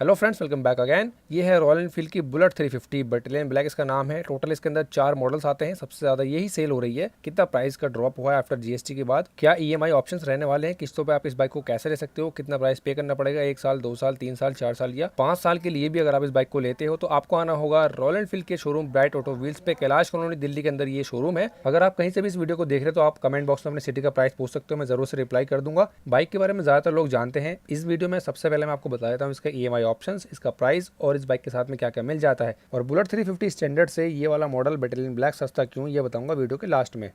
Hello friends, welcome back again. ये है royal Enfield की बुलेट 350 बटालियन ब्लैक, इसका नाम है। टोटल इसके अंदर 4 मॉडल्स आते हैं। सबसे ज़्यादा यही सेल हो रही है। कितना प्राइस का ड्रॉप हुआ है आफ्टर जीएसटी के बाद, क्या ईएमआई ऑप्शंस रहने वाले हैं, किस्तों पे आप इस बाइक को कैसे ले सकते हो, कितना प्राइस पे करना पड़ेगा, 1 साल 2 साल 3 साल 4 साल या 5 साल के लिए भी अगर आप इस बाइक को लेते हो तो आपको आना होगा रॉयल एनफील्ड के शोरूम ब्राइट ऑटो व्हील्स पे, कैलाश कॉलोनी दिल्ली के अंदर ये शोरूम है। अगर आप कहीं से भी इस वीडियो को देख रहे हो तो आप कमेंट बॉक्स में अपने सिटी का प्राइस पूछ सकते हो, मैं जरूर से रिप्लाई कर दूंगा। बाइक के बारे में ज्यादातर लोग जानते हैं। इस वीडियो में सबसे पहले मैं आपको बता देता हूँ इसका ईएमआई ऑप्शंस, इसका प्राइस और इस बाइक के साथ में क्या क्या मिल जाता है। और बुलेट 350 स्टैंडर्ड से ये वाला मॉडल बटालियन ब्लैक सस्ता क्यों, ये बताऊंगा वीडियो के लास्ट में।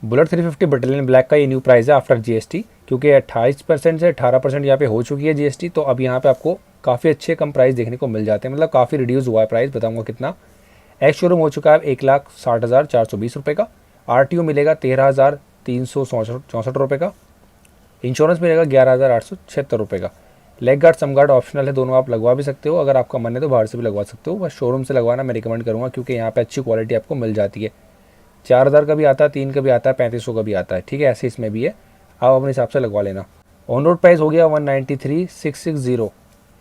बुलेट 350 बटालियन ब्लैक का ये न्यू प्राइस है आफ्टर जीएसटी, क्योंकि 28% से 18% यहाँ पे हो चुकी है जीएसटी। तो अब यहाँ पे आपको काफ़ी अच्छे कम प्राइस देखने को मिल जाते हैं, मतलब काफ़ी रिड्यूस हुआ है प्राइस। बताऊंगा कितना। एक्स शोरूम हो चुका है 1,60,420 रुपये का। आरटीओ मिलेगा 13,364 रुपये का। इंश्योरेंस मिलेगा 11,876 रुपये का। लेग गार्ड सम गार्ड ऑप्शनल है, दोनों आप लगवा भी सकते हो। अगर आपका मन है तो बाहर से भी लगवा सकते हो, बस शोरूम से लगवाना मैं रिकमेंड करूँगा, क्योंकि यहाँ पे अच्छी क्वालिटी आपको मिल जाती है। 4,000 का भी आता है, 3 का भी आता है, 3500 का भी आता है। ठीक है, ऐसे इसमें भी है, आप अपने हिसाब से लगवा लेना। ऑन रोड प्राइस हो गया 193,660,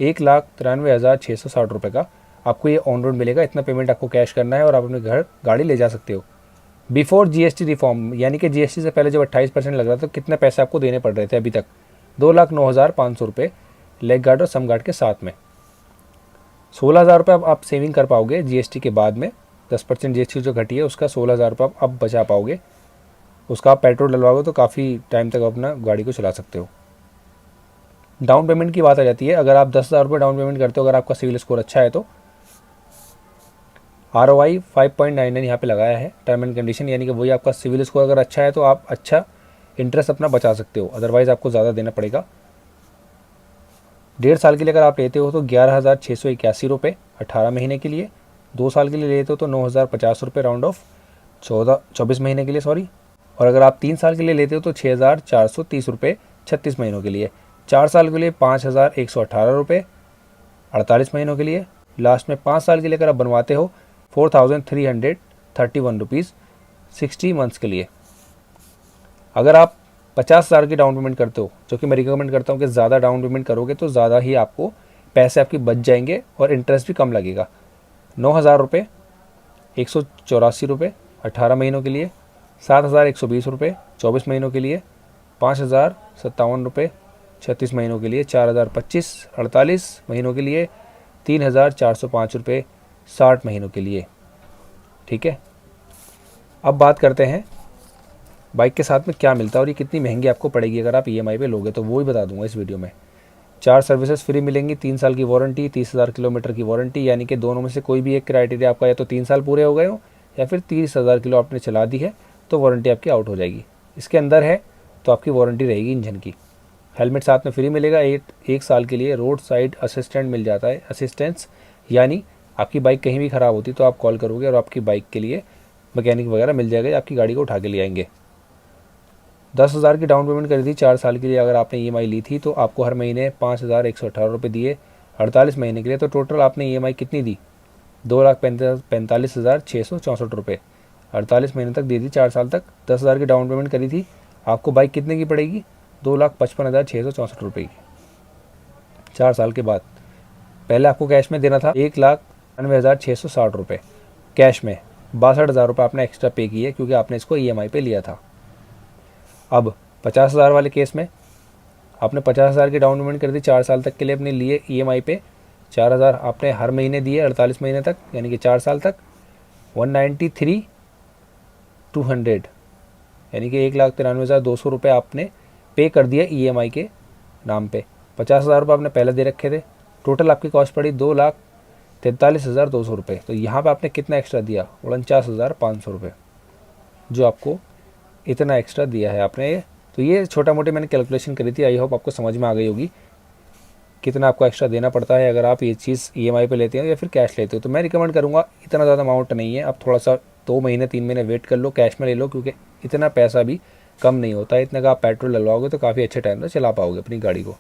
1,93,660 रुपये का आपको ये ऑन रोड मिलेगा। इतना पेमेंट आपको कैश करना है और आप अपने घर गाड़ी ले जा सकते हो। बिफोर जीएसटी रिफॉर्म, यानी कि जीएसटी से पहले जब 28% लग रहा था तो कितने पैसे आपको देने पड़ रहे थे अभी तक, 2,09,500 रुपये लेग गार्ड और सम गार्ड के साथ में। 16,000 रुपये आप सेविंग कर पाओगे जीएसटी के बाद में। 10% जीएसटी जो घटी है उसका 16,000 रुपये आप बचा पाओगे। उसका आप पेट्रोल डलवाओगे तो काफ़ी टाइम तक अपना गाड़ी को चला सकते हो। डाउन पेमेंट की बात आ जाती है। अगर आप 10,000 रुपये डाउन पेमेंट करते हो, अगर आपका सिविल स्कोर अच्छा है तो ROI 5.99 यहाँ पे लगाया है टर्म एंड कंडीशन, यानी कि वही आपका सिविल स्कोर अगर अच्छा है तो आप अच्छा इंटरेस्ट अपना बचा सकते हो, अदरवाइज़ आपको ज़्यादा देना पड़ेगा। 1.5 साल के लिए अगर आप लेते हो तो 11,681 रुपये 18 महीने के लिए। 2 साल के लिए लेते हो तो 9,050 रुपये राउंड ऑफ 24 महीने के लिए, सॉरी। और अगर आप 3 साल के लिए लेते हो तो 6,430 रुपये 36 महीनों के लिए। 4 साल के लिए 5,118 रुपये 48 महीनों के लिए। लास्ट में 5 साल के लिए अगर आप बनवाते हो 4,331 रुपीज़ 60 मंथ्स के लिए। अगर आप 50,000 की डाउन पेमेंट करते हो, जो कि मैं रिकमेंड करता हूँ कि ज़्यादा डाउन पेमेंट करोगे तो ज़्यादा ही आपको पैसे आपकी बच जाएंगे और इंटरेस्ट भी कम लगेगा। 9,000 रुपये 184 रुपये 18 महीनों के लिए। 7,120 रुपये 24 महीनों के लिए। 5,057 रुपये 36 महीनों के लिए। 4,025 48 महीनों के लिए। 3,405 रुपये 60 महीनों के लिए। ठीक है, अब बात करते हैं बाइक के साथ में क्या मिलता है और ये कितनी महंगी आपको पड़ेगी अगर आप ईएमआई पे लोगे, तो वो ही बता दूंगा इस वीडियो में। 4 सर्विसेज फ्री मिलेंगी, 3 साल की वारंटी, 30,000 किलोमीटर की वारंटी, यानी कि दोनों में से कोई भी एक क्राइटेरिया आपका, या तो 3 साल पूरे हो गए हो या फिर 30,000 किलो आपने चला दी है तो वारंटी आपकी आउट हो जाएगी। इसके अंदर है तो आपकी वारंटी रहेगी इंजन की। हेलमेट साथ में फ्री मिलेगा। 1 साल के लिए रोड साइड असिस्टेंट मिल जाता है, असिस्टेंस, यानी आपकी बाइक कहीं भी ख़राब होती तो आप कॉल करोगे और आपकी बाइक के लिए मैकेनिक वगैरह मिल जाएगा, आपकी गाड़ी को उठा के ले आएंगे। 10,000 की डाउन पेमेंट करी थी 4 साल के लिए अगर आपने ईएमआई ली थी तो आपको हर महीने 5,118 रुपये दिए 48 महीने के लिए। तो टोटल आपने ईएमआई कितनी दी, 2,45,664 रुपये 48 महीने तक दी थी, 4 साल तक। 10,000 की डाउन पेमेंट करी थी, आपको बाइक कितने की पड़ेगी, 2,55,664 रुपये की 4 साल के बाद। पहले आपको कैश में देना था 1,99,660 रुपये कैश में। 62,000 रुपये आपने एक्स्ट्रा पे किए क्योंकि आपने इसको ईएमआई पे लिया था। अब 50,000 वाले केस में आपने 50,000 की डाउन पेमेंट कर दी 4 साल तक के लिए अपने लिए ईएमआई पे। 4,000 आपने हर महीने दिए 48 महीने तक, यानी कि 4 साल तक। 193,200 यानी कि 1,93,200 रुपये आपने पे कर दिया ईएमआई के नाम पे। 50,000 रुपये आपने पहले दे रखे थे। टोटल आपकी कॉस्ट पड़ी 2,43,200 रुपये। तो यहाँ पे आपने कितना एक्स्ट्रा दिया, 49,500 रुपये, जो आपको इतना एक्स्ट्रा दिया है आपने। तो ये छोटा मोटे मैंने कैलकुलेशन करी थी, आई होप आपको समझ में आ गई होगी कितना आपको एक्स्ट्रा देना पड़ता है अगर आप ये चीज़ ईएमआई पे लेते हो या फिर कैश लेते हो। तो मैं रिकमेंड करूँगा, इतना ज़्यादा अमाउंट नहीं है, आप थोड़ा सा 2 महीने 3 महीने वेट कर लो, कैश में ले लो, क्योंकि इतना पैसा भी कम नहीं होता है। इतना का आप पेट्रोल डलवाओगे तो काफ़ी अच्छे टाइम तक चला पाओगे अपनी गाड़ी को।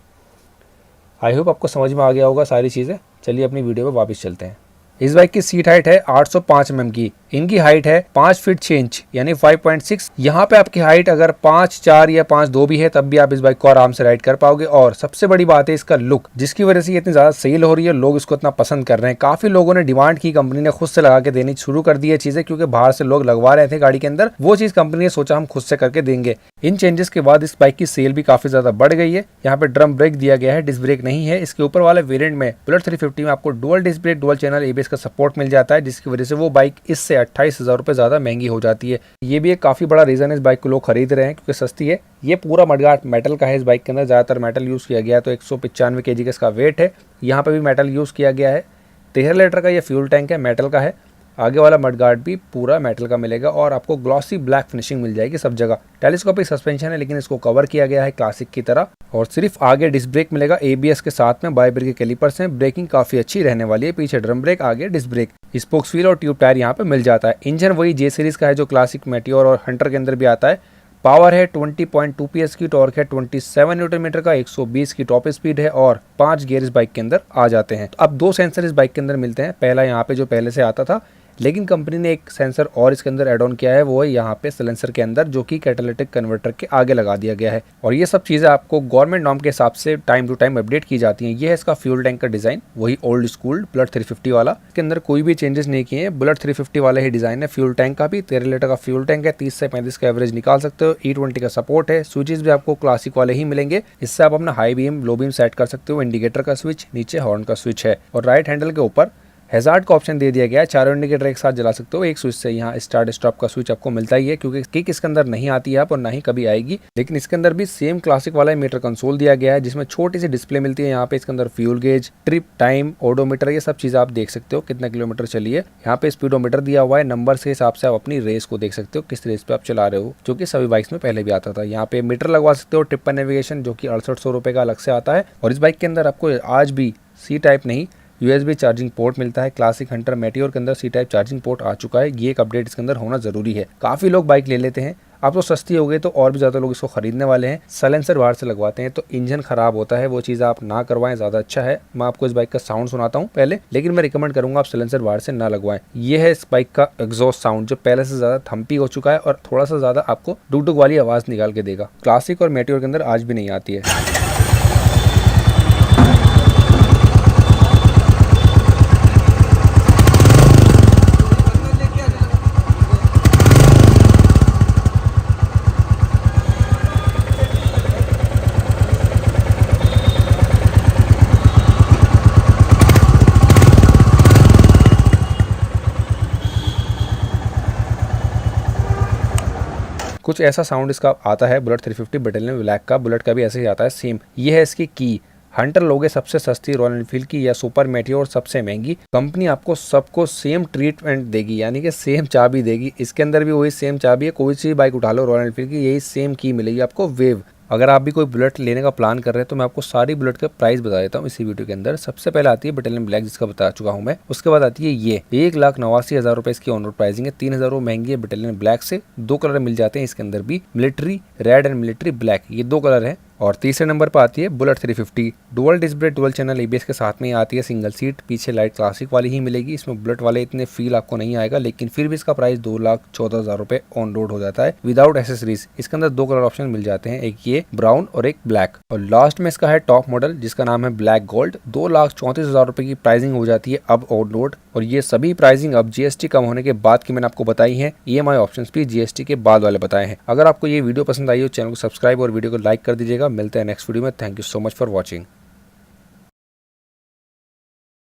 आई होप आपको समझ में आ गया होगा सारी चीज़ें। चलिए अपनी वीडियो पर वापस चलते हैं। इस बाइक की सीट हाइट है 805 mm की, इनकी हाइट है 5 फीट 6 इंच यानी 5.6। यहाँ पे आपकी हाइट अगर 5'4" या 5'2" भी है तब भी आप इस बाइक को आराम से राइड कर पाओगे। और सबसे बड़ी बात है इसका लुक, जिसकी वजह से ये इतनी ज्यादा सेल हो रही है, लोग इसको इतना पसंद कर रहे हैं। काफी लोगों ने डिमांड की, कंपनी ने खुद से लगा के देनी शुरू कर दी है चीजें, क्योंकि बाहर से लोग लगवा रहे थे गाड़ी के अंदर, वो चीज कंपनी ने सोचा हम खुद से करके देंगे। इन चेंजेस के बाद इस बाइक की सेल भी काफी ज्यादा बढ़ गई है। यहाँ पे ड्रम ब्रेक दिया गया है, डिस्क ब्रेक नहीं है। इसके ऊपर वाले वेरिएंट में बुलेट 350 में आपको dual disc brake, dual channel ABS का सपोर्ट मिल जाता है, जिसकी वजह से वो बाइक इससे 28,000 रुपए ज्यादा महंगी हो जाती है। ये भी एक काफी बड़ा रीजन है इस बाइक को लोग खरीद रहे हैं, क्योंकि सस्ती है। ये पूरा मडगार्ड मेटल का है, इस बाइक के अंदर ज्यादातर मेटल यूज किया गया है। तो 195 kg का इसका वेट है। यहाँ पे भी मेटल यूज किया गया है। 13 लीटर का ये फ्यूल टैंक है, मेटल का है। आगे वाला मडगार्ड भी पूरा मेटल का मिलेगा और आपको ग्लॉसी ब्लैक फिनिशिंग मिल जाएगी सब जगह। टेलीस्कोपिक सस्पेंशन है, लेकिन इसको कवर किया गया है क्लासिक की तरह। और सिर्फ आगे डिस्क ब्रेक मिलेगा एबीएस के साथ में, बाइब्रेक के कैलिपर्स हैं। ब्रेकिंग काफी अच्छी रहने वाली है, पीछे ड्रम ब्रेक, आगे डिस्क ब्रेक। स्पोक्स व्हील और ट्यूब टायर यहाँ पे मिल जाता है। इंजन वही जे सीरीज का है जो क्लासिक, मेटियोर और हंटर के अंदर भी आता है। पावर है 20.2 PS की, टॉर्क है 27 न्यूटन मीटर का, 120 की टॉप स्पीड है और 5 गियर इस बाइक के अंदर आ जाते हैं। अब 2 सेंसर इस बाइक के अंदर मिलते हैं। पहला यहाँ पे जो पहले से आता था, लेकिन कंपनी ने एक सेंसर और इसके अंदर ऐड ऑन किया है, वो है यहाँ पे साइलेंसर के अंदर, जो कि कैटालिटिक कन्वर्टर के आगे लगा दिया गया है। और ये सब चीजें आपको गवर्नमेंट नॉर्म के हिसाब से टाइम टू टाइम अपडेट की जाती हैं। ये है इसका फ्यूल टैंक का डिजाइन, वही ओल्ड स्कूल बुलेट 350 वाला। इसके अंदर कोई भी चेंजेस नहीं किए हैं, बुलेट 350 वाला ही डिजाइन है। फ्यूल टैंक का भी 13 लीटर का फ्यूल टैंक है, 30 से 35 का एवरेज निकाल सकते हो। E20 का सपोर्ट है। स्विचेस भी आपको क्लासिक वाले ही मिलेंगे। इससे आप अपना high beam, low beam set कर सकते हो। इंडिकेटर का स्विच, नीचे हॉर्न का स्विच है। और राइट हैंडल के ऊपर हैजार्ड का ऑप्शन दे दिया गया है। चारों इंडिकेटर एक साथ जला सकते हो एक स्विच से। यहाँ स्टार्ट स्टॉप का स्विच आपको मिलता ही है, क्योंकि किक इसके अंदर नहीं आती है और ना ही कभी आएगी। लेकिन इसके अंदर भी सेम क्लासिक वाला मीटर कंसोल दिया गया है, जिसमें छोटी सी डिस्प्ले मिलती है। यहाँ पे इसके अंदर fuel gauge, trip time, odometer, ये सब चीजें आप देख सकते हो, कितना किलोमीटर चली है। यहाँ पे स्पीडोमीटर दिया हुआ है, नंबर के हिसाब से आप अपनी रेस को देख सकते हो, किस रेस पे आप चला रहे हो, जो कि सभी बाइक्स में पहले भी आता था। यहाँ पे मीटर लगवा सकते हो, ट्रिप पर नेविगेशन, जो कि 6800 रुपए का अलग से आता है। और इस बाइक के अंदर आपको आज भी सी टाइप नहीं, USB चार्जिंग पोर्ट मिलता है। क्लासिक, हंटर, मेटियोर के अंदर सी टाइप चार्जिंग पोर्ट आ चुका है। ये एक अपडेट इसके अंदर होना जरूरी है। काफी लोग बाइक ले लेते हैं, अब तो सस्ती हो गई तो और भी ज्यादा लोग इसको खरीदने वाले हैं। साइलेंसर बाहर से लगवाते हैं तो इंजन खराब होता है, वो चीज आप ना करवाएं, ज्यादा अच्छा है। मैं आपको इस बाइक का साउंड सुनाता हूँ पहले, लेकिन मैं रिकमेंड करूंगा आप साइलेंसर बाहर से ना लगवाएं। ये है इस बाइक का एग्जॉस्ट साउंड, जो पहले से ज्यादा थम्पी हो चुका है और थोड़ा सा ज्यादा आपको डुक डुक वाली आवाज निकाल के देगा। क्लासिक और मेटियोर के अंदर आज भी नहीं आती है। कुछ ऐसा साउंड इसका आता है बुलेट 350 बटालियन ब्लैक का। बुलेट का भी ऐसे ही आता है सेम। ये है इसकी की। हंटर लोगे सबसे सस्ती रॉयल एनफील्ड की, या सुपर मेटियोर सबसे महंगी। कंपनी आपको सबको सेम ट्रीटमेंट देगी, यानी कि सेम चाबी देगी। इसके अंदर भी वही सेम चाबी है। कोई सी बाइक उठा लो रॉयल एनफील्ड की, यही सेम की मिलेगी आपको, वेव। अगर आप भी कोई बुलेट लेने का प्लान कर रहे हैं तो मैं आपको सारी बुलेट के प्राइस बता देता हूँ इसी वीडियो के अंदर। सबसे पहले आती है बटालियन ब्लैक, जिसका बता चुका हूँ मैं। उसके बाद आती है ये 1,89,000 रुपए इसकी ऑन रोड प्राइसिंग है। 3,000 रुपए महंगी है बटालियन ब्लैक से। 2 कलर मिल जाते हैं इसके अंदर भी, military red and military black, ये 2 कलर है। और तीसरे नंबर पर आती है Bullet 350 dual disc brake, dual channel ABS के साथ में आती है। सिंगल सीट, पीछे लाइट क्लासिक वाली ही मिलेगी। इसमें बुलेट वाले इतने फील आपको नहीं आएगा, लेकिन फिर भी इसका प्राइस 2,14,000 रुपए ऑन रोड हो जाता है विदाउट एसेसरीज। इसके अंदर 2 कलर ऑप्शन मिल जाते हैं, एक ये ब्राउन और एक ब्लैक। और लास्ट में इसका है टॉप मॉडल, जिसका नाम है ब्लैक गोल्ड। 2,34,000 रुपए की प्राइसिंग हो जाती है अब ऑन रोड। और ये सभी प्राइसिंग अब जीएसटी कम होने के बाद की मैंने आपको बताई है। EMI ऑप्शंस भी जीएसटी के बाद वाले बताए हैं। अगर आपको ये वीडियो पसंद आई हो, चैनल को सब्सक्राइब और वीडियो को लाइक कर दीजिएगा। मिलते हैं नेक्स्ट वीडियो में। Thank you so much for watching.